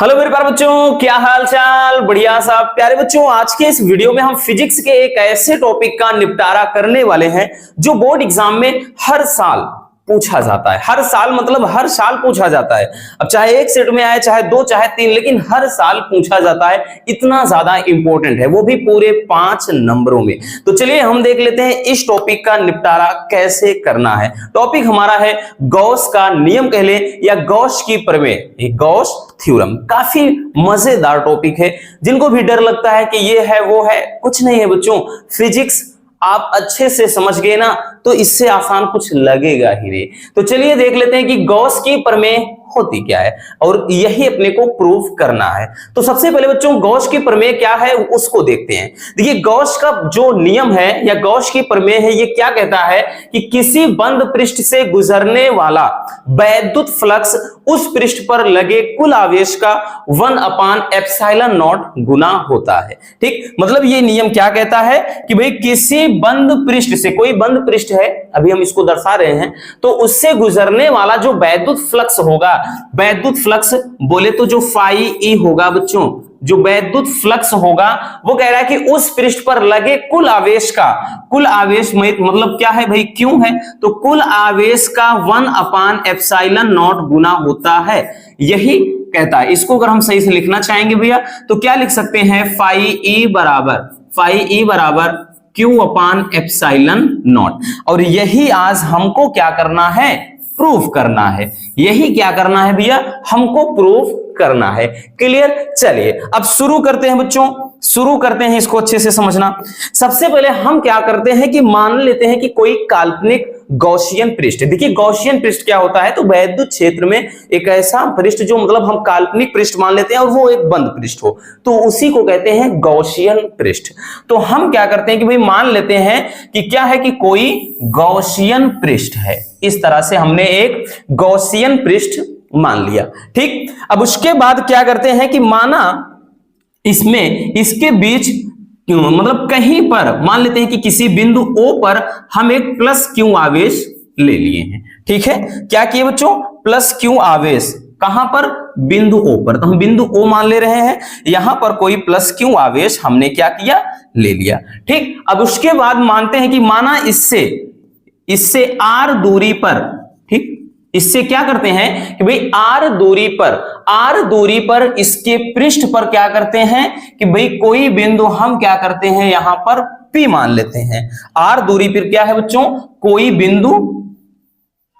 Hello मेरे प्यारे बच्चों, क्या हाल चाल। बढ़िया साहब। प्यारे बच्चों, आज के इस वीडियो में हम फिजिक्स के एक ऐसे टॉपिक का निपटारा करने वाले हैं जो बोर्ड एग्जाम में हर साल पूछा जाता है। हर साल मतलब हर साल पूछा जाता है। अब चाहे एक सेट में आए, चाहे दो, चाहे तीन, लेकिन हर साल पूछा जाता है। इतना ज्यादा इंपॉर्टेंट है, वो भी पूरे 5 नंबरों में। तो चलिए हम देख लेते हैं इस टॉपिक का निपटारा कैसे करना है। टॉपिक हमारा है गॉस का नियम कह ले या गॉस की प्रमेय, गॉस थ्योरम। काफी मजेदार टॉपिक है। जिनको भी डर लगता है कि ये है वो है, कुछ नहीं है बच्चों। फिजिक्स आप अच्छे से समझ गए ना, तो इससे आसान कुछ लगेगा ही नहीं। तो चलिए देख लेते हैं कि गॉस की प्रमेय होती क्या है और यही अपने को प्रूव करना है। तो सबसे पहले बच्चों गॉस की प्रमेय क्या है उसको देखते हैं। देखिए गॉस का जो नियम है या गॉस की प्रमेय है, ये क्या कहता है कि किसी बंद पृष्ठ से गुजरने वाला वैद्युत फ्लक्स उस पृष्ठ पर लगे कुल आवेश का 1/ε0 गुना होता है। ठीक, मतलब ये नियम क्या कहता है कि भाई किसी बंद पृष्ठ से, कोई बंद पृष्ठ है, अभी हम इसको दर्शा रहे हैं, तो उससे गुजरने वाला जो वैद्युत फ्लक्स होगा, वैद्युत फ्लक्स बोले तो जो फाई ई होगा बच्चों, जो वैद्युत फ्लक्स होगा वो कह रहा है कि उस पृष्ठ पर लगे कुल आवेश का, कुल आवेश मतलब क्या है भाई, क्यों है, तो कुल आवेश का 1/ε0 गुना होता है। यही कहता है। इसको अगर हम सही से लिखना चाहेंगे भैया तो क्या लिख सकते हैं, फाई ई बराबर Q/ε0। और यही आज हमको क्या करना है, प्रूफ करना है। यही क्या करना है भैया, हमको प्रूफ करना है। क्लियर। चलिए अब शुरू करते हैं बच्चों, शुरू करते हैं इसको अच्छे से समझना। सबसे पहले हम क्या करते हैं कि मान लेते हैं कि कोई काल्पनिक गॉसियन पृष्ठ। देखिए गॉसियन पृष्ठ क्या होता है, तो वैद्युत क्षेत्र में एक ऐसा पृष्ठ जो मतलब हम काल्पनिक पृष्ठ मान लेते हैं और वो एक बंद पृष्ठ हो, तो उसी को कहते हैं गॉसियन पृष्ठ। तो हम क्या करते हैं कि भाई मान लेते हैं कि क्या है कि कोई गॉसियन पृष्ठ है। इस तरह से हमने एक गॉसियन पृष्ठ मान लिया। ठीक, अब उसके बाद क्या करते हैं कि माना इसमें इसके बीच मतलब कहीं पर मान लेते हैं कि किसी बिंदु O पर हम एक प्लस Q आवेश ले लिए हैं। ठीक है, क्या किए बच्चों, प्लस Q आवेश कहां पर, बिंदु O पर। तो हम बिंदु O मान ले रहे हैं, यहां पर कोई प्लस Q आवेश हमने क्या किया, ले लिया। ठीक, अब उसके बाद मानते हैं कि माना इससे R दूरी पर, ठीक, इससे क्या करते हैं कि भाई R दूरी पर इसके पृष्ठ पर क्या करते हैं कि भाई कोई बिंदु हम क्या करते हैं यहां पर P मान लेते हैं। R दूरी पर क्या है बच्चों, कोई बिंदु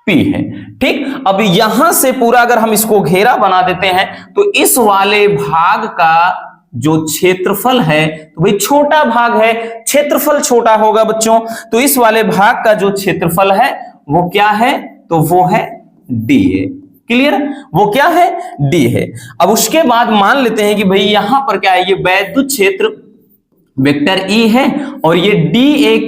P है। ठीक, अब यहां से पूरा अगर हम इसको घेरा बना देते हैं तो इस वाले भाग का जो क्षेत्रफल है, तो भाई छोटा भाग है, क्षेत्रफल छोटा होगा बच्चों, तो इस वाले भाग का जो क्षेत्रफल है वो क्या है, तो वो है D है। क्लियर, वो क्या है, D है। अब उसके बाद मान लेते हैं कि भाई यहां पर क्या है, ये वैद्युत क्षेत्र वेक्टर E है और ये DA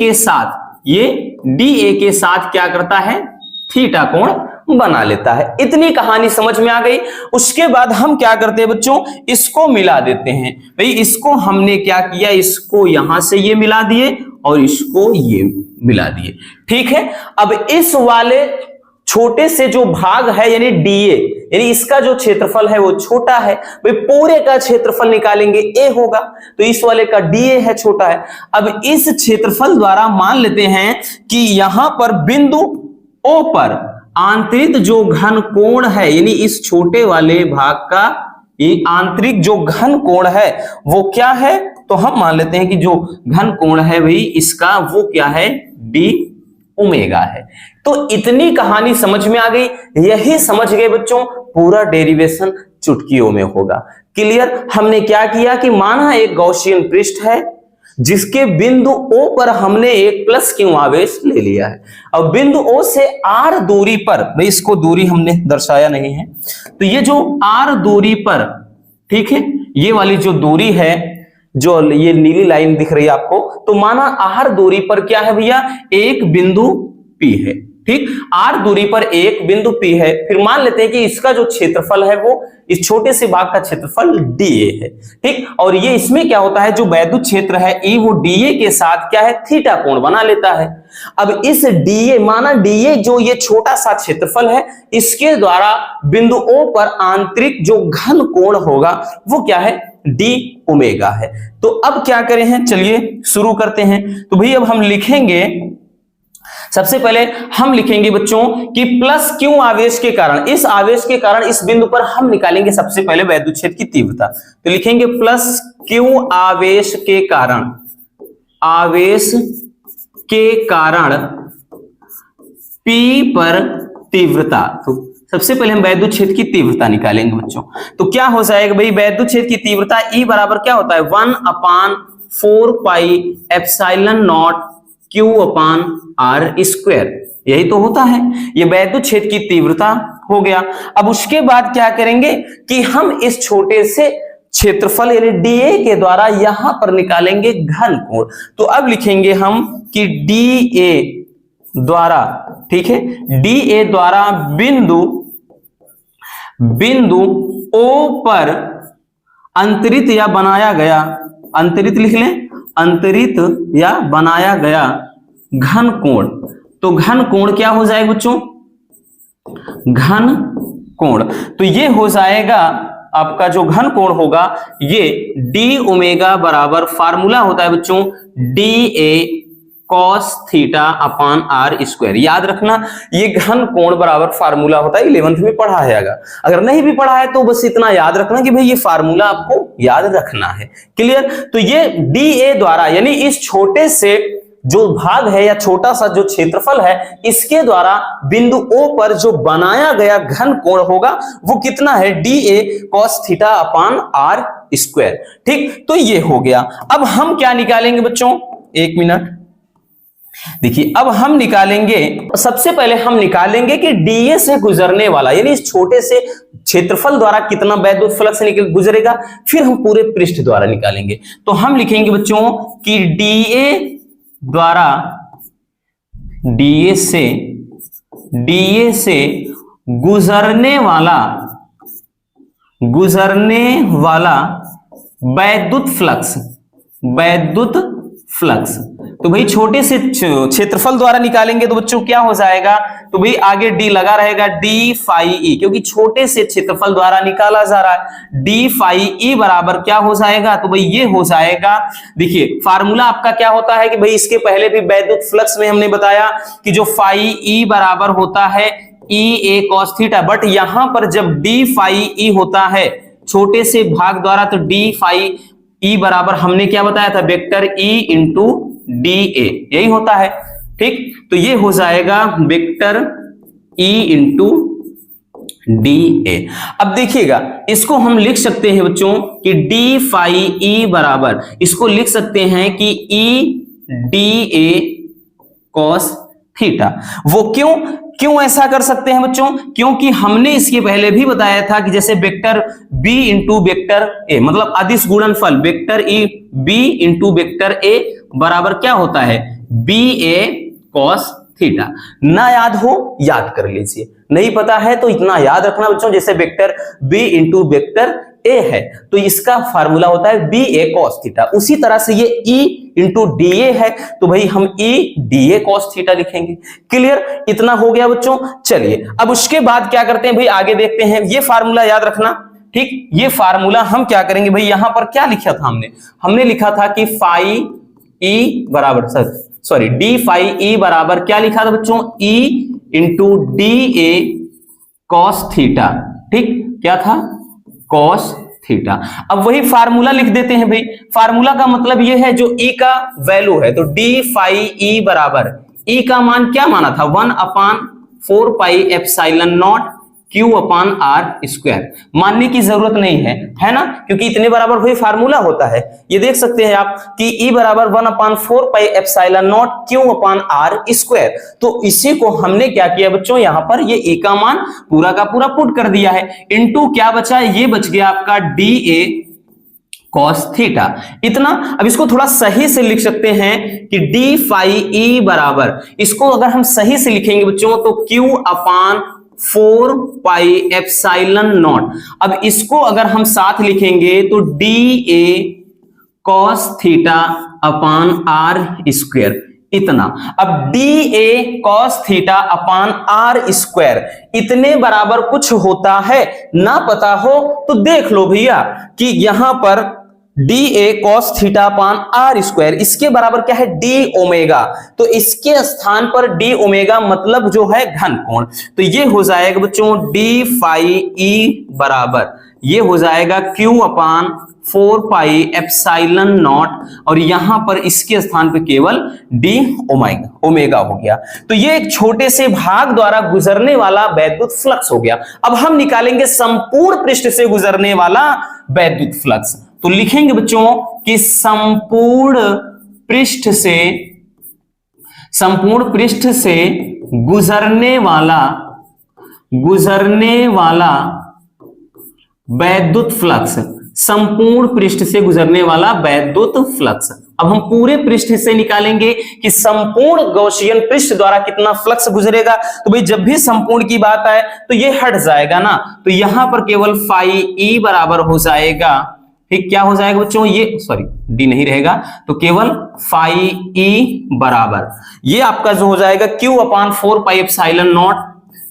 के साथ क्या करता है, थीटा कोण बना लेता है। इतनी कहानी समझ में आ गई। उसके बाद हम क्या करते हैं बच्चों, इसको मिला देते हैं। भाई इसको हमने क्या किया, इसको यहां से ये मिला दिए और इसको ये मिला दिए। ठीक है, अब इस वाले छोटे से जो भाग है यानी DA, यानी इसका जो क्षेत्रफल है वो छोटा है, भाई पूरे का क्षेत्रफल निकालेंगे A होगा, तो इस वाले का DA है, छोटा है। अब इस क्षेत्रफल द्वारा मान लेते हैं कि यहां पर बिंदु O पर आंतरिक जो घन कोण है, यानी इस छोटे वाले भाग का ये आंतरिक जो घन कोण है वो क्या है, तो हम मान लेते हैं कि जो घन कोण है भाई इसका वो क्या है, D ओमेगा है। तो इतनी कहानी समझ में आ गई। यही समझ गए बच्चों, पूरा डेरिवेशन चुटकियों में होगा। क्लियर। हमने क्या किया कि माना एक गॉसियन पृष्ठ है जिसके बिंदु O पर हमने एक प्लस Q आवेश ले लिया है। अब बिंदु O से R दूरी पर, भाई इसको दूरी हमने दर्शाया नहीं है, तो ये जो R दूरी पर, ठीक है, ये वाली जो दूरी है, जो ये नीली लाइन दिख रही है आपको, तो माना R दूरी पर क्या है भैया, एक बिंदु P है। ठीक, R दूरी पर एक बिंदु P है। फिर मान लेते हैं कि इसका जो क्षेत्रफल है वो इस छोटे से भाग का क्षेत्रफल DA है। ठीक, और ये इसमें क्या होता है, जो वैद्युत क्षेत्र है E वो DA के साथ क्या है, थीटा कोण बना लेता है। अब इस डीए, माना डीए जो ये छोटा सा क्षेत्रफल है, इसके द्वारा बिंदु O पर आंतरिक जो घन कोण होगा वो क्या है, डी ओमेगा है। तो अब क्या करें हैं, चलिए शुरू करते हैं। तो भाई अब हम लिखेंगे, सबसे पहले हम लिखेंगे बच्चों कि प्लस क्यू आवेश के कारण, इस आवेश के कारण इस बिंदु पर हम निकालेंगे सबसे पहले वैद्युत क्षेत्र की तीव्रता। तो लिखेंगे प्लस क्यू आवेश के कारण, आवेश के कारण P पर तीव्रता। तो सबसे पहले हम वैद्युत क्षेत्र की तीव्रता निकालेंगे बच्चों। तो क्या हो जाएगा भाई, वैद्युत क्षेत्र की तीव्रता E बराबर क्या होता है, 1/4 pi epsilon not Q upon R square, यही तो होता है, ये वैद्युत क्षेत्र की तीव्रता हो गया। अब उसके बाद क्या करेंगे कि हम इस छोटे से क्षेत्रफल यानी डीए के द्वारा यहां पर निकालेंगे घन कोण। तो अब लिखेंगे हम कि डीए द्वारा, ठीक है, डीए द्वारा बिंदु O पर अंतरित या बनाया गया, अंतरित लिख लें, अंतरित या बनाया गया घन कोण। तो घन कोण क्या हो जाएगा बच्चों, घन कोण, तो ये हो जाएगा आपका जो घन कोण होगा ये डी ओमेगा बराबर, फार्मूला होता है बच्चों D A cos theta upon R square. याद रखना ये घन कोण बराबर फार्मूला होता है, 11th में पढ़ा है। अगर नहीं भी पढ़ा है तो बस इतना याद रखना कि भाई ये फार्मूला आपको याद रखना है। क्लियर। तो ये डी ए द्वारा यानी इस छोटे से जो भाग है या छोटा सा जो क्षेत्रफल है, इसके द्वारा बिंदु O पर जो बनाया गया घन कोण होगा वो कितना है, D A cos theta upon R square. ठीक, तो ये हो गया। अब हम क्या निकालेंगे बच्चों, एक मिनट देखिए, अब हम निकालेंगे, सबसे पहले हम निकालेंगे कि डीए से गुजरने वाला यानी इस छोटे से क्षेत्रफल द्वारा कितना वैद्युत फ्लक्स निकल गुजरेगा, फिर हम पूरे पृष्ठ द्वारा निकालेंगे। तो हम लिखेंगे बच्चों कि डीए द्वारा, डीए से गुजरने वाला वैद्युत फ्लक्स। तो भाई छोटे से क्षेत्रफल द्वारा निकालेंगे तो बच्चों क्या हो जाएगा, तो भाई आगे डी लगा रहेगा डी फाई ई, क्योंकि छोटे से क्षेत्रफल द्वारा निकाला जा रहा है। डी फाई ई बराबर क्या हो जाएगा, तो भाई ये हो जाएगा, देखिए फार्मूला आपका क्या होता है कि भाई इसके पहले भी वैद्युत फ्लक्स में हमने बताया कि जो फाई ई बराबर होता है ई ए कॉस थीटा, बट यहां पर जब डी फाई ई होता है छोटे से भाग द्वारा, तो डी फाई ई बराबर हमने क्या बताया था, vector E into D A, यही होता है। ठीक, तो ये हो जाएगा vector E into D A. अब देखिएगा इसको हम लिख सकते हैं बच्चों कि डी फाई ई बराबर, इसको लिख सकते हैं कि E D A cos theta. वो क्यों ऐसा कर सकते हैं बच्चों, क्योंकि हमने इसके पहले भी बताया था कि जैसे vector B into vector A, मतलब अदिश गुणनफल vector E B into vector A बराबर क्या होता है, बी ए कॉस थीटा। ना याद हो याद कर लीजिए, नहीं पता है तो इतना याद रखना बच्चों, जैसे vector B into vector A है तो इसका फार्मूला होता है बी ए कॉस थीटा। उसी तरह से ये ई इंटू डी ए है तो भाई हम E D A cos theta लिखेंगे। क्लियर, इतना हो गया बच्चों। चलिए अब उसके बाद क्या करते हैं भाई, आगे देखते हैं। ये फार्मूला याद रखना, ठीक, ये फार्मूला हम क्या करेंगे भाई, यहां पर क्या लिखा था हमने लिखा था कि फाई ई बराबर, सॉरी डी फाई ई बराबर क्या लिखा था बच्चों, E into D A cos theta. ठीक, क्या था, कॉस थीटा। अब वही फार्मूला लिख देते हैं भाई। फार्मूला का मतलब ये है जो ई का वैल्यू है, तो डी फाई ई बराबर, ई का मान क्या माना था, 1/4 pi epsilon not Q upon R square. मानने की जरूरत नहीं है ना, क्योंकि इतने बराबर वही फार्मूला होता है। ये देख सकते हैं आप कि ई बराबर 1/4 pi epsilon not Q upon R square. तो इसी को हमने क्या किया बच्चों, यहां पर ये ए का मान पूरा का पूरा पुट कर दिया है, इनटू क्या बचा, ये बच गया आपका डी ए कॉस थीटा। इतना। अब इसको थोड़ा सही से लिख सकते हैं कि डी फाई ई बराबर, इसको अगर हम सही से लिखेंगे बच्चों तो Q upon 4 pi epsilon not. अब इसको अगर हम साथ लिखेंगे तो D A cos theta upon R square. इतना। अब DA cos theta upon R square इतने बराबर कुछ होता है, ना पता हो तो देख लो भैया कि यहां पर DA cos theta upon R square इसके बराबर क्या है, डी ओमेगा। तो इसके स्थान पर डी ओमेगा मतलब जो है घन कोण, तो ये हो जाएगा बच्चों डी फाई ई बराबर ये हो जाएगा Q upon 4 pi epsilon not, और यहां पर इसके स्थान पे केवल डी ओमेगा हो गया। तो ये एक छोटे से भाग द्वारा गुजरने वाला वैद्युत फ्लक्स हो गया। अब हम निकालेंगे संपूर्ण पृष्ठ से गुजरने वाला वैद्युत फ्लक्स। तो लिखेंगे बच्चों कि संपूर्ण पृष्ठ से गुजरने वाला वैद्युत फ्लक्स, संपूर्ण पृष्ठ से गुजरने वाला वैद्युत फ्लक्स। अब हम पूरे पृष्ठ से निकालेंगे कि संपूर्ण गॉसियन पृष्ठ द्वारा कितना फ्लक्स गुजरेगा। तो भाई जब भी संपूर्ण की बात आए तो ये हट जाएगा ना, तो यहां पर केवल फाई ई बराबर हो जाएगा, ठीक, क्या हो जाएगा बच्चों, ये सॉरी डी नहीं रहेगा, तो केवल फाई ई बराबर ये आपका जो हो जाएगा Q upon 4 pi epsilon not,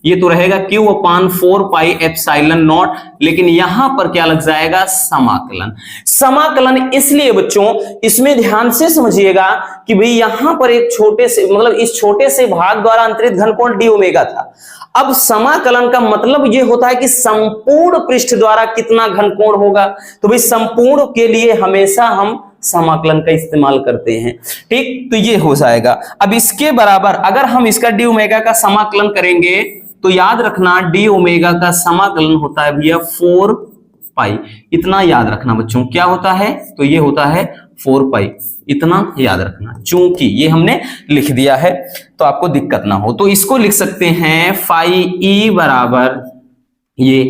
ये तो रहेगा Q upon 4 pi epsilon not, लेकिन यहां पर क्या लग जाएगा, समाकलन। समाकलन इसलिए बच्चों इसमें ध्यान से समझिएगा कि भाई यहां पर एक छोटे से मतलब इस छोटे से भाग द्वारा अंतरित घन कोण डी ओमेगा था। अब समाकलन का मतलब ये होता है कि संपूर्ण पृष्ठ द्वारा कितना घन कोण होगा। तो भाई संपूर्ण के लिए हमेशा हम समाकलन का इस्तेमाल करते हैं, ठीक, तो ये हो जाएगा। अब इसके बराबर अगर हम इसका डी ओमेगा का समाकलन करेंगे तो याद रखना डी ओमेगा का समाकलन होता है भैया 4 पाई, इतना याद रखना बच्चों, क्या होता है, तो ये होता है 4 पाई, इतना याद रखना। चूंकि ये हमने लिख दिया है तो आपको दिक्कत ना हो, तो इसको लिख सकते हैं फाई ई बराबर ये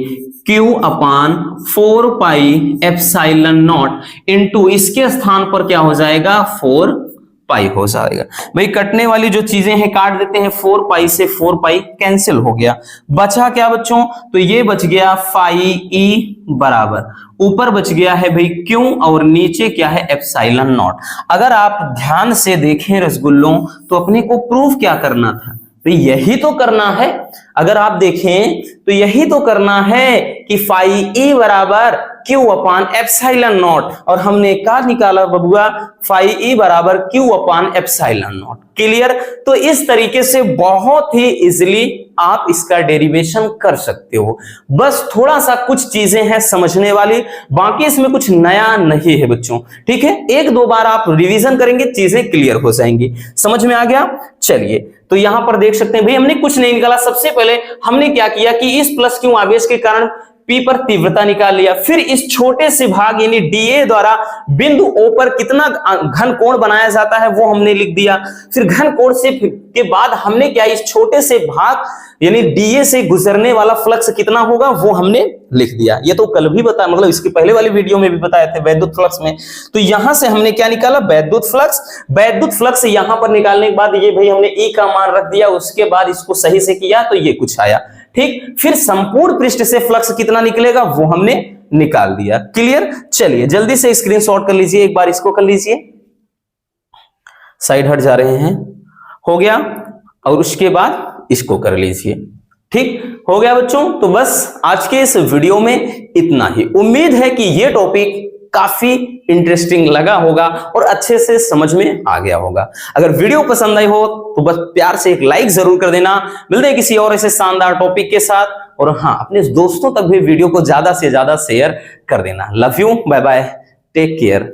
Q upon 4 pi epsilon not into इसके स्थान पर क्या हो जाएगा, 4 पाई हो जाएगा। भाई कटने वाली जो चीजें हैं काट देते हैं, 4 पाई से 4 पाई कैंसिल हो गया, बचा क्या बच्चों, तो ये बच गया फाई ई बराबर ऊपर बच गया है भाई Q और नीचे क्या है, एप्सिलॉन नॉट। अगर आप ध्यान से देखें रसगुल्लों तो अपने को प्रूफ क्या करना था, तो यही तो करना है। अगर आप देखें तो यही तो करना है कि फाई ई बराबर Q अपान एप्सिलॉन नॉट, और हमने क्या निकाला बबुआ, फाई ई बराबर Q upon epsilon not. Clear. तो इस तरीके से बहुत ही इजीली आप इसका डेरिवेशन कर सकते हो। बस थोड़ा सा कुछ चीजें हैं समझने वाली, बाकी इसमें कुछ नया नहीं है बच्चों, ठीक है। एक दो बार आप रिवीजन करेंगे चीजें क्लियर हो जाएंगी। समझ में आ गया। चलिए तो यहां पर देख सकते हैं भाई हमने कुछ नहीं निकाला। सबसे पहले हमने क्या किया कि इस प्लस क्यू आवेश के कारण P पर तीव्रता निकाल लिया, फिर इस छोटे से भाग यानी DA द्वारा बिंदु O पर कितना घन कोण बनाया जाता है वो हमने लिख दिया। फिर घन कोण से के बाद हमने क्या, इस छोटे से भाग यानी DA से गुजरने वाला फ्लक्स कितना होगा वो हमने लिख दिया। ये तो कल भी बताया, मतलब इसके पहले वाली वीडियो में भी बताए थे वैद्युत फ्लक्स में। तो यहां से हमने क्या निकाला, वैद्युत फ्लक्स। वैद्युत फ्लक्स यहां पर निकालने के बाद ये भाई हमने E का मान रख दिया, उसके बाद इसको सही से किया तो ये कुछ आया, ठीक। फिर संपूर्ण पृष्ठ से फ्लक्स कितना निकलेगा वो हमने निकाल दिया। क्लियर। चलिए जल्दी से स्क्रीनशॉट कर लीजिए, एक बार इसको कर लीजिए, साइड हट जा रहे हैं, हो गया। और उसके बाद इसको कर लीजिए, ठीक हो गया बच्चों। तो बस आज के इस वीडियो में इतना ही। उम्मीद है कि ये टॉपिक काफी इंटरेस्टिंग लगा होगा और अच्छे से समझ में आ गया होगा। अगर वीडियो पसंद आई हो तो बस प्यार से एक लाइक जरूर कर देना। मिलते हैं किसी और ऐसे शानदार टॉपिक के साथ, और हाँ अपने दोस्तों तक भी वीडियो को ज्यादा से ज्यादा शेयर कर देना। Love you, bye bye, take care.